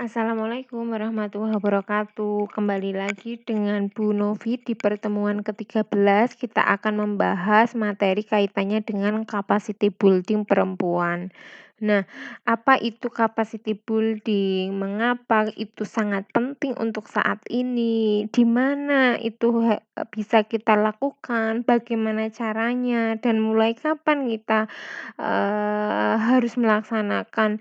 Assalamualaikum warahmatullahi wabarakatuh. Kembali lagi dengan Bu Novi di pertemuan ke-13. Kita akan membahas materi kaitannya dengan capacity building perempuan. Nah, apa itu capacity building? Mengapa itu sangat penting untuk saat ini? Di mana itu bisa kita lakukan? Bagaimana caranya? Dan mulai kapan kita harus melaksanakan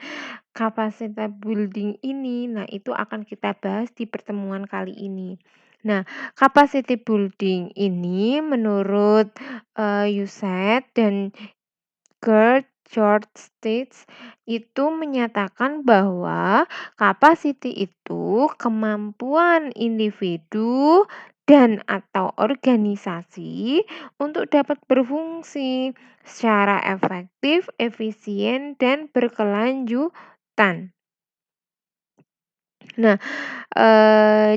capacity building ini? Nah, itu akan kita bahas di pertemuan kali ini. Nah, capacity building ini menurut Yuset dan Gerd George States itu menyatakan bahwa capacity itu kemampuan individu dan atau organisasi untuk dapat berfungsi secara efektif, efisien, dan berkelanjutan. Nah,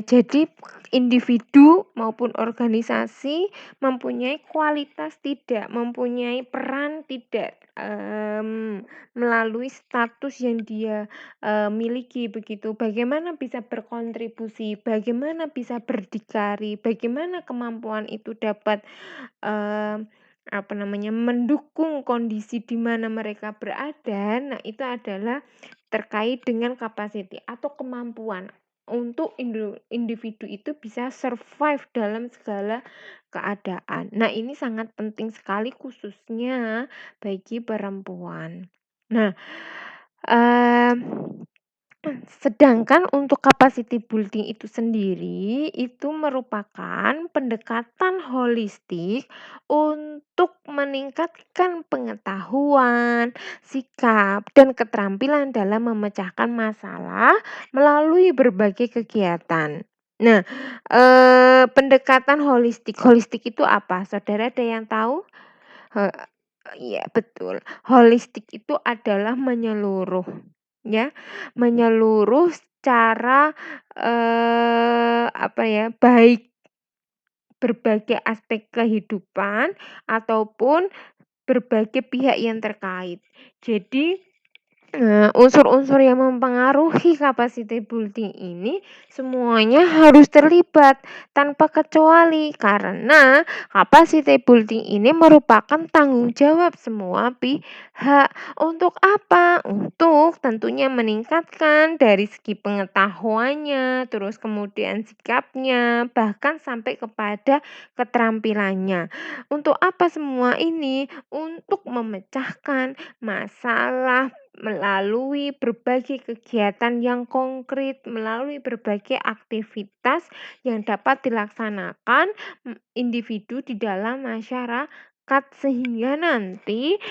jadi individu maupun organisasi mempunyai kualitas tidak, mempunyai peran tidak, melalui status yang dia, miliki begitu. Bagaimana bisa berkontribusi, bagaimana bisa berdikari, bagaimana kemampuan itu dapat, mendukung kondisi di mana mereka berada. Nah, itu adalah terkait dengan capacity atau kemampuan untuk individu itu bisa survive dalam segala keadaan. Nah, ini sangat penting sekali khususnya bagi perempuan. Nah, mmm, sedangkan untuk capacity building itu sendiri, itu merupakan pendekatan holistik untuk meningkatkan pengetahuan, sikap, dan keterampilan dalam memecahkan masalah melalui berbagai kegiatan. Nah, pendekatan holistik. Holistik itu apa? Saudara ada yang tahu? He iya betul. Holistik itu adalah menyeluruh, ya. Menyeluruh secara, baik berbagai aspek kehidupan ataupun berbagai pihak yang terkait. Jadi unsur-unsur yang mempengaruhi capacity building ini semuanya harus terlibat tanpa kecuali karena capacity building ini merupakan tanggung jawab semua pihak. Untuk apa? Untuk tentunya meningkatkan dari segi pengetahuannya, terus kemudian sikapnya, bahkan sampai kepada keterampilannya. Untuk apa semua ini? Untuk memecahkan masalah melalui berbagai kegiatan yang konkret, melalui berbagai aktivitas yang dapat dilaksanakan individu di dalam masyarakat sehingga nanti,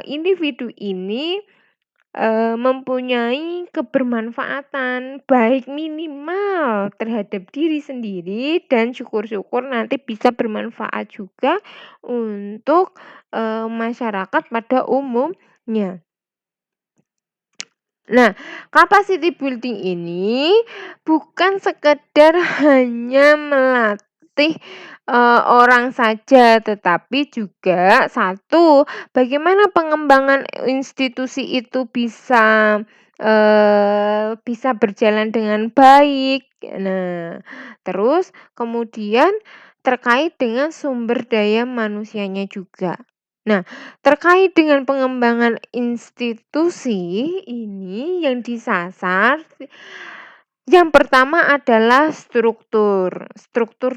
individu ini, mempunyai kebermanfaatan baik minimal terhadap diri sendiri dan syukur-syukur nanti bisa bermanfaat juga untuk, masyarakat pada umumnya. Nah, capacity building ini bukan sekedar hanya melatih, orang saja, tetapi juga satu, bagaimana pengembangan institusi itu bisa berjalan dengan baik. Nah, terus kemudian terkait dengan sumber daya manusianya juga. Nah, terkait dengan pengembangan institusi ini yang disasar, yang pertama adalah struktur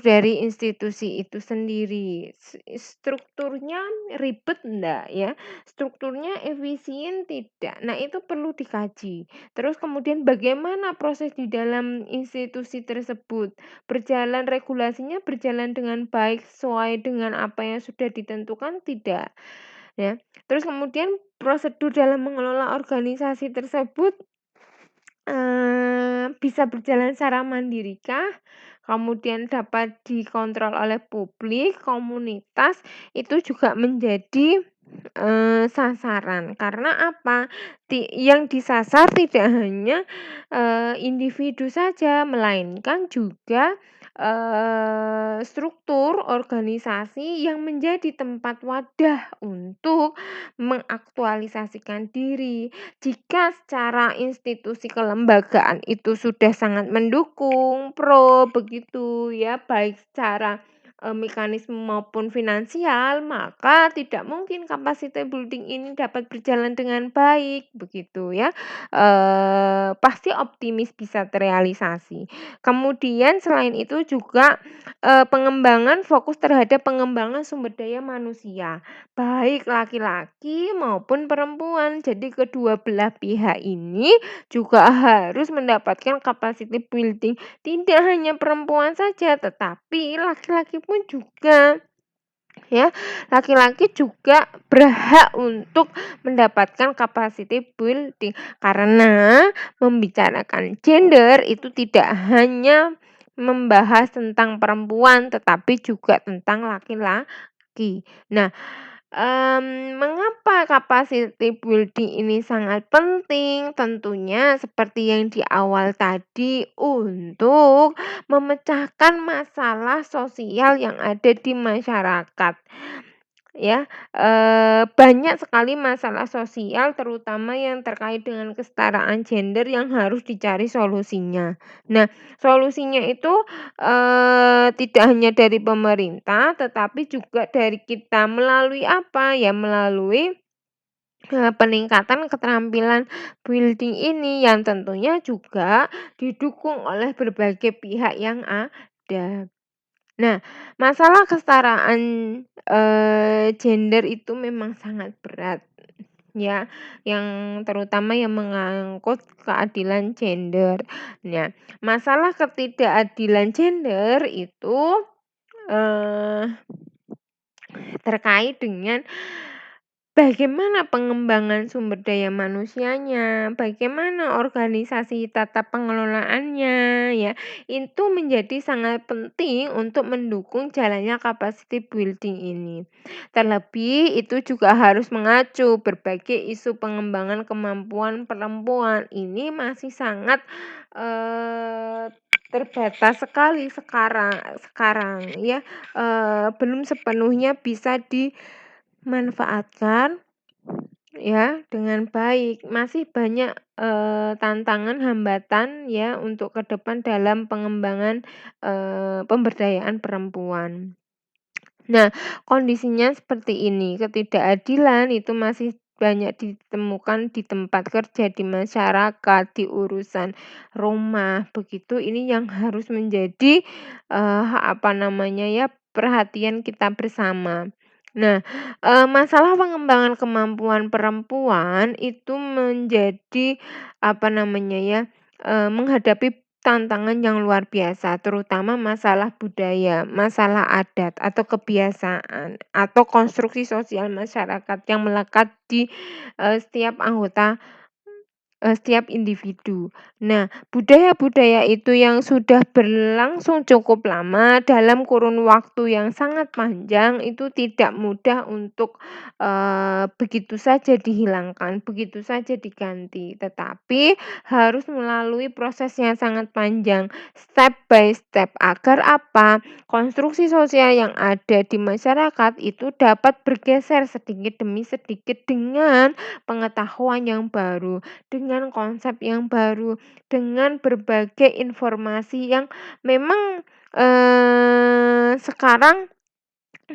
dari institusi itu sendiri. Strukturnya ribet enggak ya? Strukturnya efisien tidak? Nah, itu perlu dikaji. Terus kemudian bagaimana proses di dalam institusi tersebut? Regulasinya berjalan dengan baik sesuai dengan apa yang sudah ditentukan tidak? Ya. Terus kemudian prosedur dalam mengelola organisasi tersebut, bisa berjalan secara mandirikah? Kemudian dapat dikontrol oleh publik, komunitas, itu juga menjadi, sasaran. Karena apa? Yang disasar tidak hanya, individu saja, melainkan juga, struktur organisasi yang menjadi tempat wadah untuk mengaktualisasikan diri. Jika secara institusi kelembagaan itu sudah sangat mendukung, pro begitu ya, baik secara mekanisme maupun finansial, maka tidak mungkin capacity building ini dapat berjalan dengan baik, begitu ya. Pasti optimis bisa terrealisasi. Kemudian selain itu juga, pengembangan fokus terhadap pengembangan sumber daya manusia, baik laki-laki maupun perempuan. Jadi kedua belah pihak ini juga harus mendapatkan capacity building, tidak hanya perempuan saja, tetapi laki-laki pun juga, ya. Laki-laki juga berhak untuk mendapatkan capacity building, karena membicarakan gender itu tidak hanya membahas tentang perempuan, tetapi juga tentang laki-laki. Nah, mengapa capacity building ini sangat penting? Tentunya seperti yang di awal tadi, untuk memecahkan masalah sosial yang ada di masyarakat. Ya, banyak sekali masalah sosial terutama yang terkait dengan kesetaraan gender yang harus dicari solusinya. Nah, solusinya itu, tidak hanya dari pemerintah tetapi juga dari kita melalui apa, ya melalui, peningkatan keterampilan building ini yang tentunya juga didukung oleh berbagai pihak yang ada. Nah, masalah kesetaraan, gender itu memang sangat berat, ya, yang terutama yang mengangkut keadilan gender. Nah, masalah ketidakadilan gender itu, eee, terkait dengan bagaimana pengembangan sumber daya manusianya, bagaimana organisasi tata pengelolaannya, ya, itu menjadi sangat penting untuk mendukung jalannya capacity building ini. Terlebih itu juga harus mengacu berbagai isu pengembangan kemampuan perempuan ini masih sangat, terbatas sekali sekarang ya, belum sepenuhnya bisa dimanfaatkan ya dengan baik. Masih banyak, tantangan, hambatan ya untuk ke depan dalam pengembangan, pemberdayaan perempuan. Nah, kondisinya seperti ini, ketidakadilan itu masih banyak ditemukan di tempat kerja, di masyarakat, di urusan rumah, begitu. Ini yang harus menjadi, apa namanya ya, perhatian kita bersama. Nah, masalah pengembangan kemampuan perempuan itu menjadi, apa namanya ya, menghadapi tantangan yang luar biasa, terutama masalah budaya, masalah adat atau kebiasaan, atau konstruksi sosial masyarakat yang melekat di, setiap anggota, setiap individu. Nah, budaya-budaya itu yang sudah berlangsung cukup lama dalam kurun waktu yang sangat panjang itu tidak mudah untuk, begitu saja dihilangkan, begitu saja diganti, tetapi harus melalui proses yang sangat panjang, step by step, agar apa, konstruksi sosial yang ada di masyarakat itu dapat bergeser sedikit demi sedikit dengan pengetahuan yang baru, dengan konsep yang baru, dengan berbagai informasi yang memang, sekarang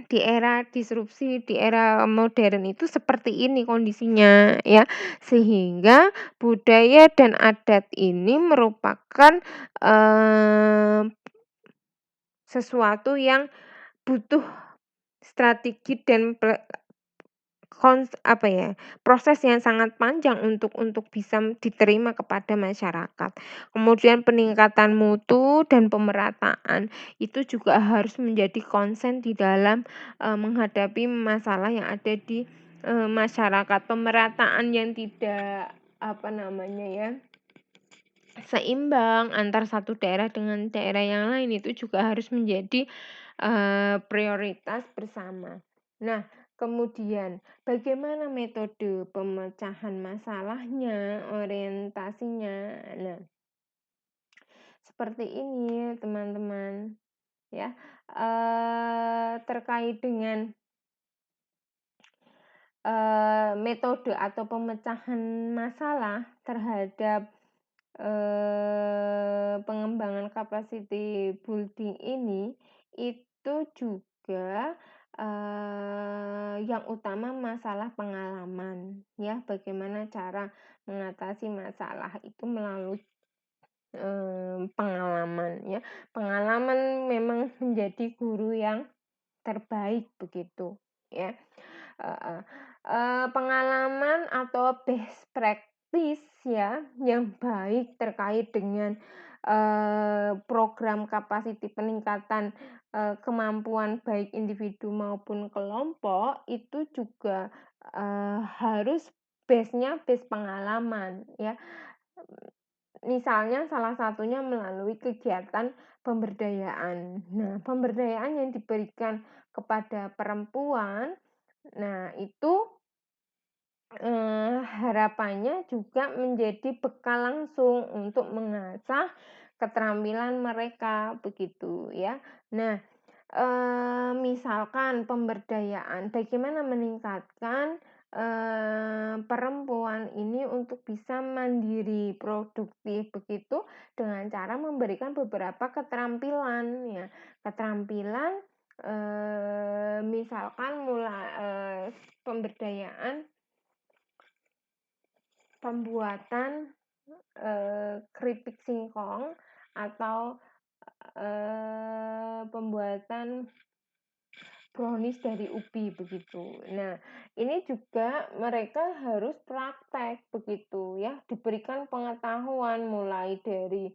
di era disrupsi, di era modern itu seperti ini kondisinya ya. Sehingga budaya dan adat ini merupakan, eee, sesuatu yang butuh strategi dan apa ya, proses yang sangat panjang untuk bisa diterima kepada masyarakat. Kemudian peningkatan mutu dan pemerataan itu juga harus menjadi konsen di dalam, menghadapi masalah yang ada di, masyarakat. Pemerataan yang tidak, apa namanya ya, seimbang antar satu daerah dengan daerah yang lain itu juga harus menjadi, prioritas bersama. Nah, kemudian bagaimana metode pemecahan masalahnya, orientasinya? Nah, seperti ini teman-teman. ya, terkait dengan metode atau pemecahan masalah terhadap, pengembangan capacity building ini, itu juga, yang utama masalah pengalaman, ya. Bagaimana cara mengatasi masalah itu melalui, pengalaman, ya. Pengalaman memang menjadi guru yang terbaik begitu, ya. Heeh, pengalaman atau best practice ya, yang baik terkait dengan, program kapasiti peningkatan, kemampuan baik individu maupun kelompok, itu juga, harus base-nya base pengalaman ya. Misalnya salah satunya melalui kegiatan pemberdayaan. Nah, pemberdayaan yang diberikan kepada perempuan, nah itu, harapannya juga menjadi bekal langsung untuk mengasah keterampilan mereka, begitu ya. Nah, misalkan pemberdayaan, bagaimana meningkatkan, perempuan ini untuk bisa mandiri, produktif, begitu, dengan cara memberikan beberapa keterampilan ya. Keterampilan, misalkan pemberdayaan pembuatan, keripik singkong atau, pembuatan brownies dari ubi begitu. Nah, ini juga mereka harus praktek begitu ya, diberikan pengetahuan mulai dari,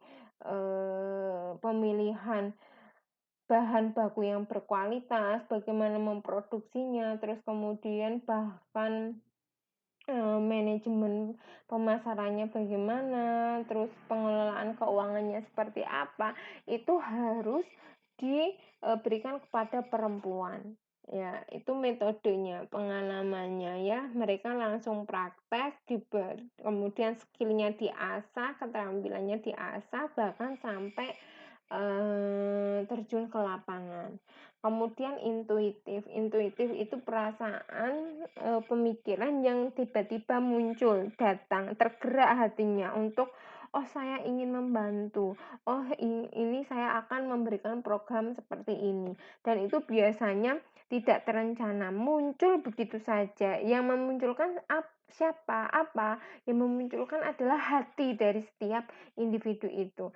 pemilihan bahan baku yang berkualitas, bagaimana memproduksinya, terus kemudian bahkan, manajemen pemasarannya bagaimana, terus pengelolaan keuangannya seperti apa, itu harus diberikan kepada perempuan. Ya, itu metodenya, pengalamannya ya, mereka langsung praktek, kemudian skillnya diasah, keterampilannya diasah, bahkan sampai terjun ke lapangan. Kemudian intuitif. Intuitif itu perasaan, pemikiran yang tiba-tiba muncul, datang, tergerak hatinya untuk, "Oh, saya ingin membantu. Oh, ini saya akan memberikan program seperti ini." Dan itu biasanya tidak terencana, muncul begitu saja. Yang memunculkan siapa? Apa? Yang memunculkan adalah hati dari setiap individu itu.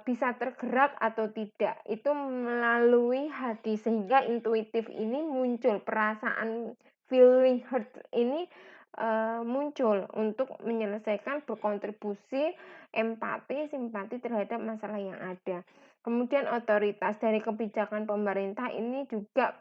Bisa tergerak atau tidak, itu melalui hati, sehingga intuitif ini muncul, perasaan feeling hurt ini, muncul untuk menyelesaikan, berkontribusi, empati, simpati terhadap masalah yang ada. Kemudian otoritas dari kebijakan pemerintah ini juga,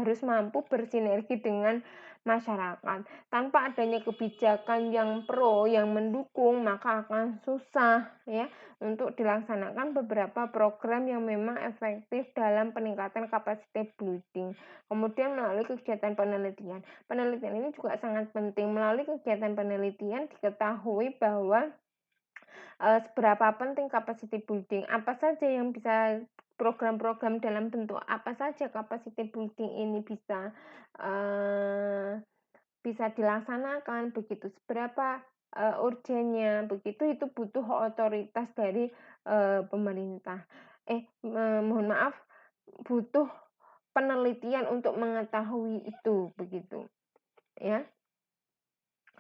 harus mampu bersinergi dengan masyarakat. Tanpa adanya kebijakan yang pro, yang mendukung, maka akan susah ya untuk dilaksanakan beberapa program yang memang efektif dalam peningkatan kapasitas building. Kemudian melalui kegiatan penelitian. Penelitian ini juga sangat penting. Melalui kegiatan penelitian diketahui bahwa, seberapa penting capacity building, apa saja yang bisa, program-program dalam bentuk apa saja capacity building ini bisa dilaksanakan begitu, seberapa, urgennya begitu, itu butuh otoritas dari, pemerintah. Mohon maaf, butuh penelitian untuk mengetahui itu begitu, ya.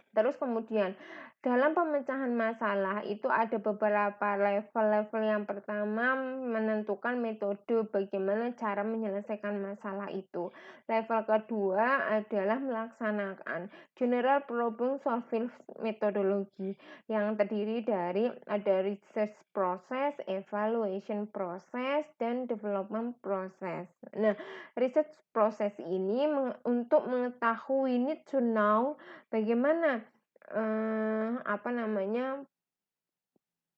Terus kemudian, dalam pemecahan masalah itu ada beberapa level. Level yang pertama menentukan metode bagaimana cara menyelesaikan masalah itu. Level kedua adalah melaksanakan general problem solving methodology yang terdiri dari ada research process, evaluation process, dan development process. Nah, research process ini untuk mengetahui, need to know bagaimana,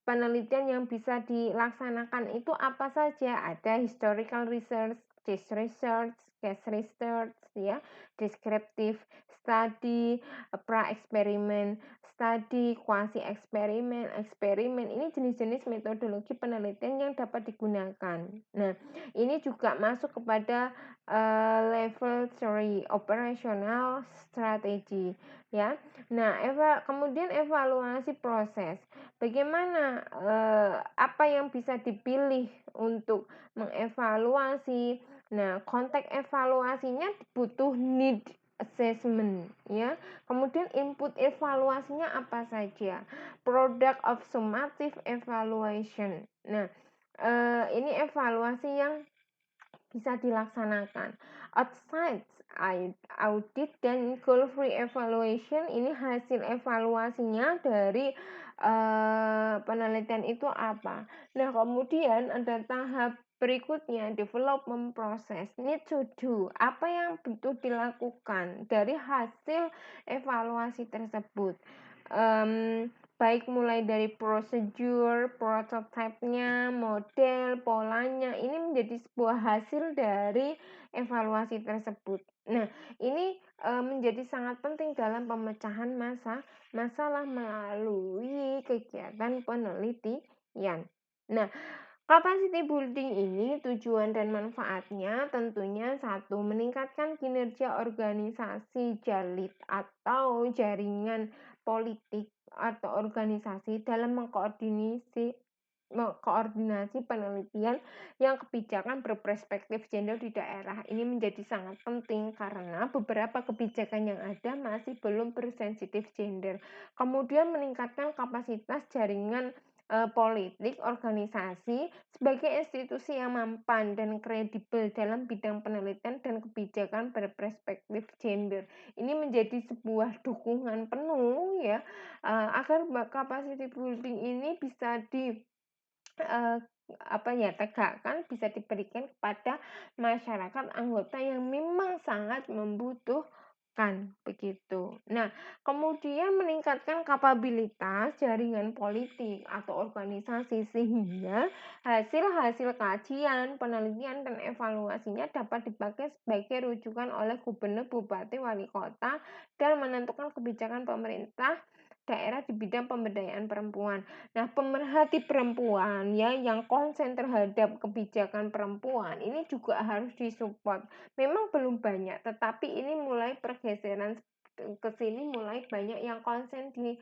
penelitian yang bisa dilaksanakan itu apa saja. Ada historical research, case research, case research ya, descriptive study, pra-eksperimen study, quasi eksperimen, eksperimen. Ini jenis-jenis metodologi penelitian yang dapat digunakan. Nah, ini juga masuk kepada level 3 operational strategy ya. Nah, kemudian evaluasi proses. Bagaimana apa yang bisa dipilih untuk mengevaluasi. Nah, konteks evaluasinya butuh need assessment ya. Kemudian input evaluasinya apa saja? Product of summative evaluation. Nah, ini evaluasi yang bisa dilaksanakan. Outside audit dan goal free evaluation, ini hasil evaluasinya dari penelitian itu apa. Nah, kemudian ada tahap berikutnya, development process, need to do, apa yang butuh dilakukan dari hasil evaluasi tersebut. Baik mulai dari prosedur, prototipe-nya, model, polanya, ini menjadi sebuah hasil dari evaluasi tersebut. Nah, ini menjadi sangat penting dalam pemecahan masalah melalui kegiatan penelitian. Nah, capacity building ini tujuan dan manfaatnya tentunya satu, meningkatkan kinerja organisasi JALID atau jaringan politik atau organisasi dalam mengkoordinasi penelitian yang kebijakan berperspektif gender di daerah. Ini menjadi sangat penting karena beberapa kebijakan yang ada masih belum bersensitif gender. Kemudian meningkatkan kapasitas jaringan politik organisasi sebagai institusi yang mampan dan kredibel dalam bidang penelitian dan kebijakan berperspektif gender. Ini menjadi sebuah dukungan penuh ya agar capacity building ini bisa tegakkan, bisa diberikan kepada masyarakat anggota yang memang sangat membutuhkan begitu. Nah, kemudian meningkatkan kapabilitas jaringan politik atau organisasi sehingga hasil-hasil kajian, penelitian dan evaluasinya dapat dipakai sebagai rujukan oleh gubernur, bupati, wali kota dan menentukan kebijakan pemerintah daerah di bidang pemberdayaan perempuan. Nah, pemerhati perempuan ya yang konsen terhadap kebijakan perempuan ini juga harus disupport. Memang belum banyak, tetapi ini mulai pergeseran ke sini, mulai banyak yang konsen di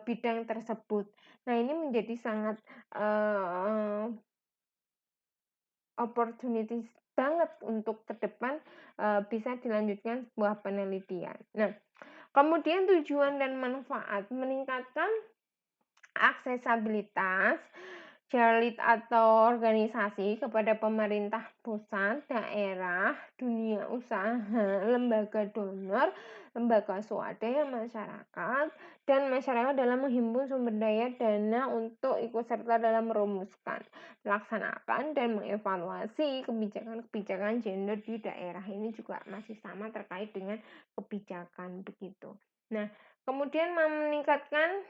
bidang tersebut. Nah, ini menjadi sangat opportunities banget untuk ke depan bisa dilanjutkan sebuah penelitian. Nah, kemudian tujuan dan manfaat meningkatkan aksesabilitas JALID atau organisasi kepada pemerintah pusat, daerah, dunia usaha, lembaga donor, lembaga swadaya masyarakat, dan masyarakat dalam menghimpun sumber daya dana untuk ikut serta dalam merumuskan, melaksanakan, dan mengevaluasi kebijakan-kebijakan gender di daerah. Ini juga masih sama terkait dengan kebijakan begitu. Nah, kemudian meningkatkan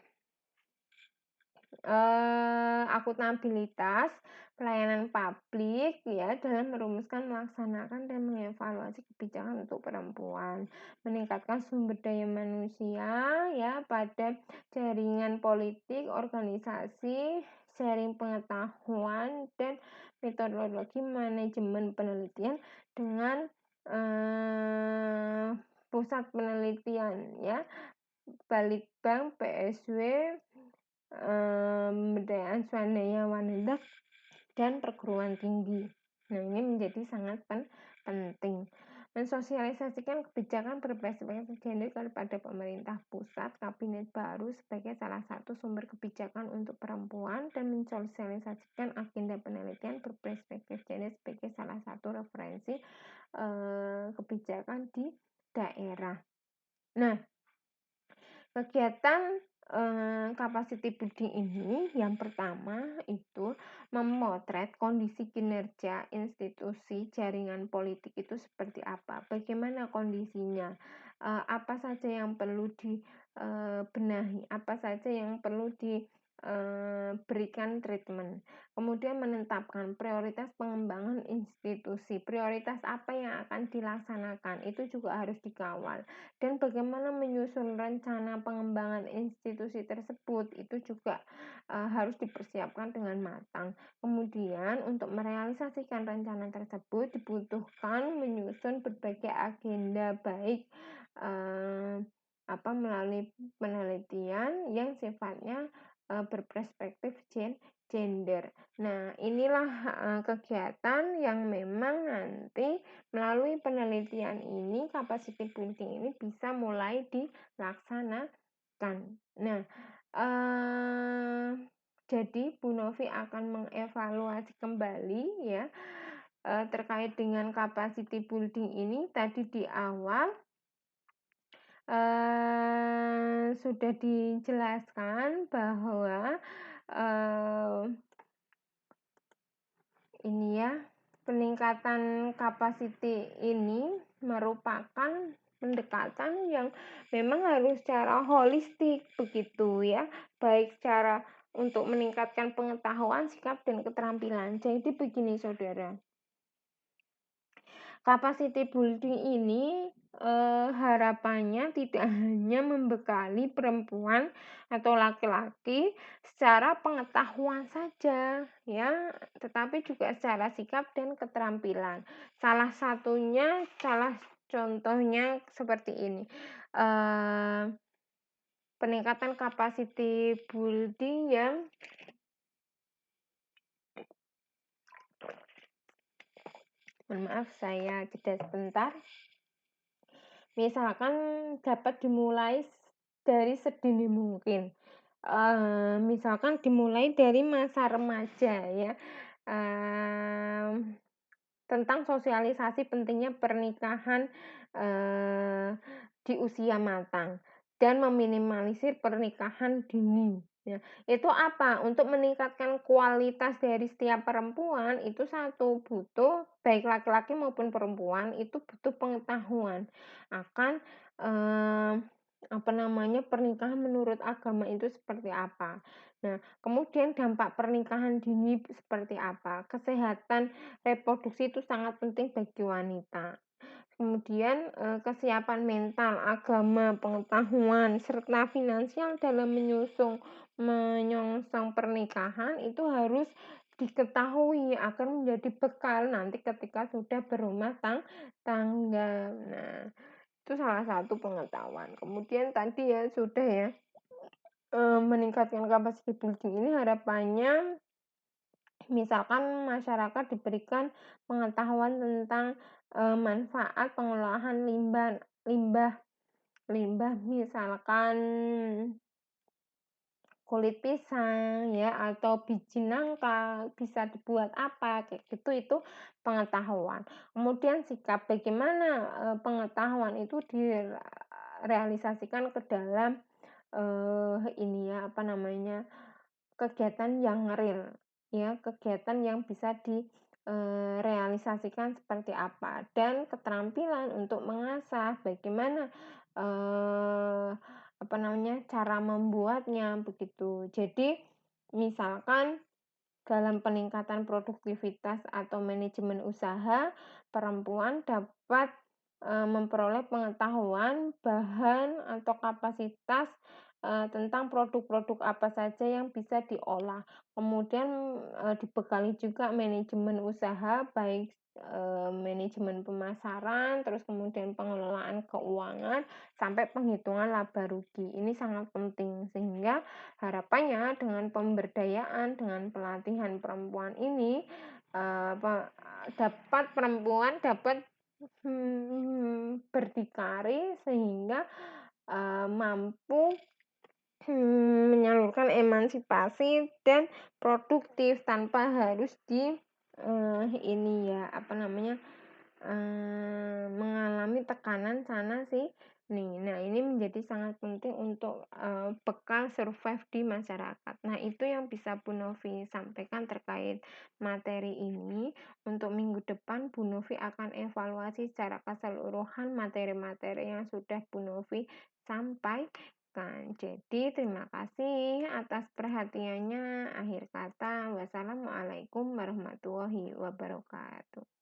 akuntabilitas pelayanan publik ya dalam merumuskan, melaksanakan dan mengevaluasi kebijakan untuk perempuan, meningkatkan sumber daya manusia ya pada jaringan politik, organisasi, sharing pengetahuan dan metodologi manajemen penelitian dengan pusat penelitian ya, Balitbank, PSW, pemberdayaan swadaya wanita dan perguruan tinggi. Nah, ini menjadi sangat penting. Mensosialisasikan kebijakan berperspektif gender kepada pemerintah pusat, kabinet baru sebagai salah satu sumber kebijakan untuk perempuan dan mensosialisasikan agenda penelitian berperspektif gender sebagai salah satu referensi kebijakan di daerah. Nah, kegiatan capacity building ini yang pertama itu memotret kondisi kinerja institusi jaringan politik itu seperti apa, bagaimana kondisinya, apa saja yang perlu dibenahi, apa saja yang perlu berikan treatment. Kemudian menetapkan prioritas pengembangan institusi, prioritas apa yang akan dilaksanakan, itu juga harus dikawal. Dan bagaimana menyusun rencana pengembangan institusi tersebut, itu juga harus dipersiapkan dengan matang. Kemudian untuk merealisasikan rencana tersebut dibutuhkan menyusun berbagai agenda, baik melalui penelitian yang sifatnya berperspektif gender. Nah, inilah kegiatan yang memang nanti melalui penelitian ini, capacity building ini bisa mulai dilaksanakan. Nah, jadi Bu Novi akan mengevaluasi kembali ya terkait dengan capacity building ini. Tadi di awal sudah dijelaskan bahwa ini ya, peningkatan kapasiti ini merupakan pendekatan yang memang harus secara holistik begitu ya, baik secara untuk meningkatkan pengetahuan, sikap, dan keterampilan. Jadi begini saudara, capacity building ini harapannya tidak hanya membekali perempuan atau laki-laki secara pengetahuan saja ya, tetapi juga secara sikap dan keterampilan. Salah contohnya seperti ini. Peningkatan capacity building yang maaf saya jeda sebentar. Misalkan dapat dimulai dari sedini mungkin. Misalkan dimulai dari masa remaja ya. Tentang sosialisasi pentingnya pernikahan di usia matang dan meminimalisir pernikahan dini. Ya, itu apa? Untuk meningkatkan kualitas dari setiap perempuan itu satu, butuh baik laki-laki maupun perempuan itu butuh pengetahuan akan pernikahan menurut agama itu seperti apa. Nah, kemudian dampak pernikahan dini seperti apa? Kesehatan reproduksi itu sangat penting bagi wanita. Kemudian kesiapan mental, agama, pengetahuan, serta finansial dalam menyongsong pernikahan itu harus diketahui akan menjadi bekal nanti ketika sudah berumah tangga. Nah, itu salah satu pengetahuan. Kemudian tadi ya sudah ya, meningkatkan kapasitas building ini harapannya misalkan masyarakat diberikan pengetahuan tentang manfaat pengolahan limbah misalkan kulit pisang ya atau biji nangka bisa dibuat apa kayak gitu, itu pengetahuan. Kemudian sikap, bagaimana pengetahuan itu direalisasikan ke dalam kegiatan yang real ya, kegiatan yang bisa direalisasikan seperti apa, dan keterampilan untuk mengasah bagaimana cara membuatnya begitu. Jadi misalkan dalam peningkatan produktivitas atau manajemen usaha, perempuan dapat memperoleh pengetahuan, bahan atau kapasitas tentang produk-produk apa saja yang bisa diolah. Kemudian dibekali juga manajemen usaha, baik manajemen pemasaran, terus kemudian pengelolaan keuangan, sampai penghitungan laba rugi. Ini sangat penting sehingga harapannya dengan pemberdayaan, dengan pelatihan perempuan ini perempuan dapat berdikari sehingga mampu menyalurkan emansipasi dan produktif tanpa harus mengalami tekanan sana sih. Nah, ini menjadi sangat penting untuk bekal survive di masyarakat. Nah, itu yang bisa Bu Novi sampaikan terkait materi ini. Untuk minggu depan Bu Novi akan evaluasi secara keseluruhan materi-materi yang sudah Bu Novi sampaikan. jelaskan. Jadi terima kasih atas perhatiannya. Akhir kata, wassalamualaikum warahmatullahi wabarakatuh.